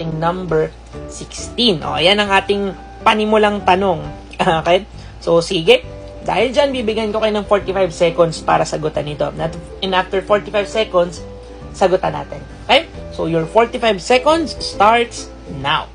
ating number 16. O, ayan ang ating panimulang tanong. Okay? So, sige. Dahil dyan, bibigyan ko kayo ng 45 seconds para sagutan ito. And after 45 seconds, sagutan natin. Okay? So, your 45 seconds starts now.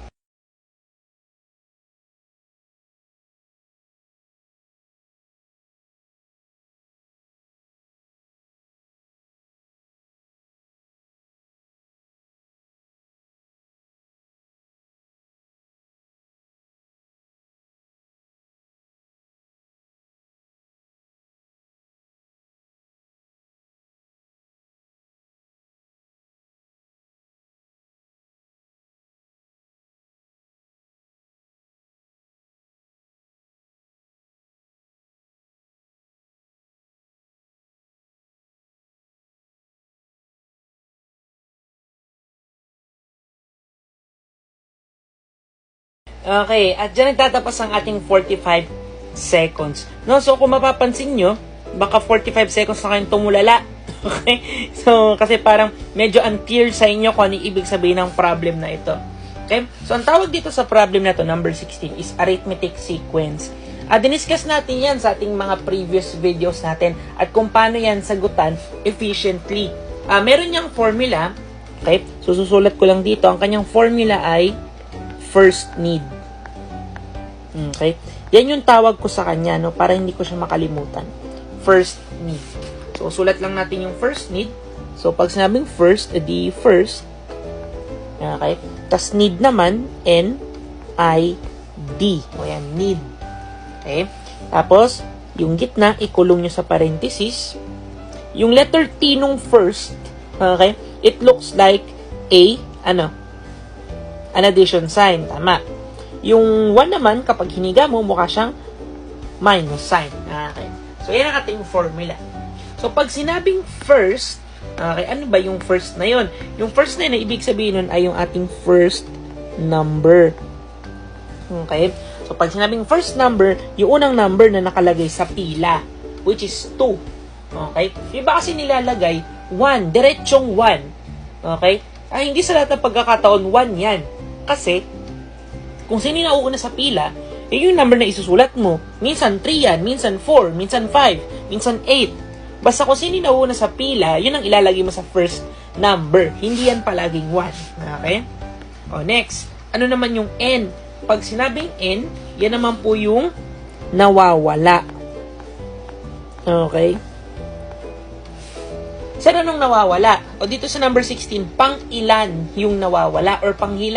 Okay, at dyan nagtatapos ang ating 45 seconds. No, so kung mapapansin nyo, baka 45 seconds na kayong tumulala. Okay? So, kasi parang medyo unclear sa inyo kung ano ibig sabihin ng problem na ito. Okay? So, ang tawag dito sa problem na to, number 16, is arithmetic sequence. Diniscuss natin yan sa ating mga previous videos natin at kung paano yan sagutan efficiently. Meron niyang formula. Okay? So, susulat ko lang dito. Ang kanyang formula ay first need. Okay? Yan yung tawag ko sa kanya, no? Para hindi ko siya makalimutan. First need. So, sulat lang natin yung first need. So, pag sinabing first, edi first. Okay? Tas need naman, N-I-D. O yan, need. Okay? Tapos, yung gitna, ikulong nyo sa parenthesis. Yung letter T nung first, okay? It looks like a, an addition sign. Tama. Yung 1 naman, kapag hiniga mo, mukha siyang minus sign. Okay. So, yan ang ating formula. So, pag sinabing first, okay, ano ba yung first na yun? Yung first na yun, ibig sabihin nun ay yung ating first number. Okay? So, pag sinabing first number, yung unang number na nakalagay sa pila, which is 2. Okay? Iba kasi nilalagay 1, diretsong 1. Okay? Hindi sa lahat ng pagkakataon 1 yan. Kasi, kung sino yung nauuna sa pila, yun yung number na isusulat mo. Minsan 3 yan, minsan 4, minsan 5, minsan 8. Basta kung sino yung nauuna sa pila, yun ang ilalagay mo sa first number. Hindi yan palaging 1. Okay? O, next. Ano naman yung N? Pag sinabing N, yan naman po yung nawawala. Okay? Saan anong nawawala? O dito sa number 16, pang ilan yung nawawala or pang